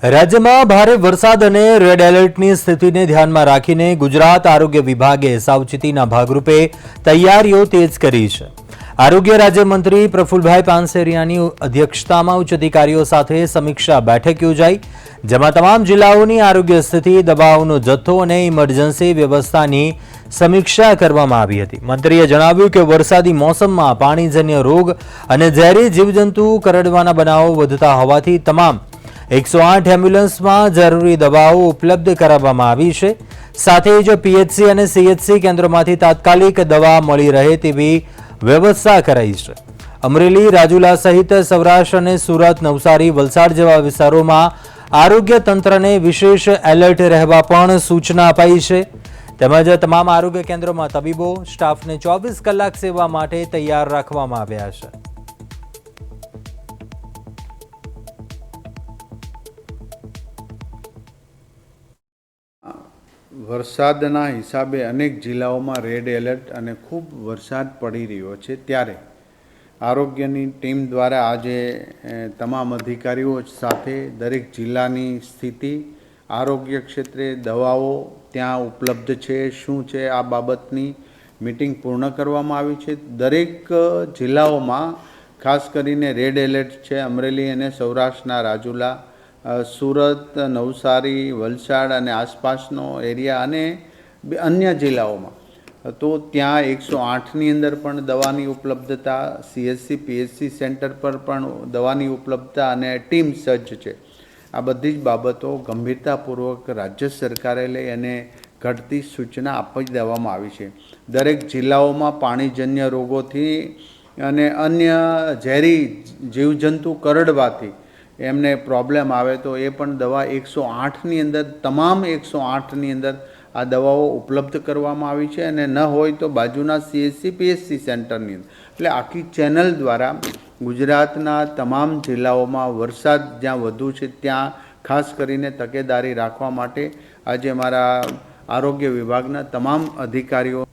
રાજ્યમાં ભારે વરસાદ અને રેડ એલર્ટની સ્થિતિને ધ્યાનમાં રાખીને ગુજરાત આરોગ્ય વિભાગે સાવચેતીના ભાગરૂપે તૈયારીઓ તેજ કરી છે। આરોગ્ય રાજ્યમંત્રી પ્રફુલભાઈ પાનસેરિયાની અધ્યક્ષતામાં ઉચ્ચ અધિકારીઓ સાથે સમીક્ષા બેઠક યોજાઈ, જેમાં તમામ જિલ્લાઓની આરોગ્ય સ્થિતિ, દવાઓનો જથ્થો અને ઇમરજન્સી વ્યવસ્થાની સમીક્ષા કરવામાં આવી હતી। મંત્રીએ જણાવ્યું કે વરસાદી મોસમમાં પાણીજન્ય રોગ અને ઝેરી જીવજંતુ કરડવાના બનાવો વધતા હોવાથી તમામ 108 એમ્બ્યુલન્સમાં જરૂરી દવાઓ ઉપલબ્ધ કરાવવામાં આવી છે। સાથે જ પીએચસી અને સીએચસી કેન્દ્રોમાંથી તાત્કાલિક દવા મળી રહે તેવી વ્યવસ્થા કરાઈ છે। અમરેલી, રાજુલા સહિત સૌરાષ્ટ્ર અને સુરત, નવસારી, વલસાડ જેવા વિસ્તારોમાં આરોગ્ય તંત્રને વિશેષ એલર્ટ રહેવા પણ સૂચના અપાઈ છે। તેમજ તમામ આરોગ્ય કેન્દ્રોમાં તબીબો, સ્ટાફને 24 કલાક સેવા માટે તૈયાર રાખવામાં આવ્યા છે। વરસાદના હિસાબે અનેક જિલ્લાઓમાં રેડ એલર્ટ અને ખૂબ વરસાદ પડી રહ્યો છે, ત્યારે આરોગ્યની ટીમ દ્વારા આજે તમામ અધિકારીઓ સાથે દરેક જિલ્લાની સ્થિતિ, આરોગ્ય ક્ષેત્રે દવાઓ ત્યાં ઉપલબ્ધ છે શું છે આ બાબતની મિટિંગ પૂર્ણ કરવામાં આવી છે। દરેક જિલ્લાઓમાં ખાસ કરીને રેડ એલર્ટ છે। અમરેલી અને સૌરાષ્ટ્રના રાજુલા, સુરત, નવસારી, વલસાડ અને આસપાસનો એરિયા અને અન્ય જિલ્લાઓમાં તો ત્યાં 108ની અંદર પણ દવાની ઉપલબ્ધતા, સીએચસી પીએચસી સેન્ટર પર પણ દવાની ઉપલબ્ધતા અને ટીમ સજ્જ છે। આ બધી જ બાબતો ગંભીરતાપૂર્વક રાજ્ય સરકારે લઈ અને ઘટતી સૂચના આપી દેવામાં આવી છે। દરેક જિલ્લાઓમાં પાણીજન્ય રોગોથી અને અન્ય ઝેરી જીવજંતુ કરડવાથી એમને પ્રોબ્લેમ આવે તો એ પણ દવા 108ની અંદર, તમામ 108ની અંદર આ દવાઓ ઉપલબ્ધ કરવામાં આવી છે અને ન હોય તો બાજુના સીએચસી પીએચસી સેન્ટરની અંદર, એટલે આખી ચેનલ દ્વારા ગુજરાતના તમામ જિલ્લાઓમાં વરસાદ જ્યાં વધુ છે ત્યાં ખાસ કરીને તકેદારી રાખવા માટે આજે મારા આરોગ્ય વિભાગના તમામ અધિકારીઓ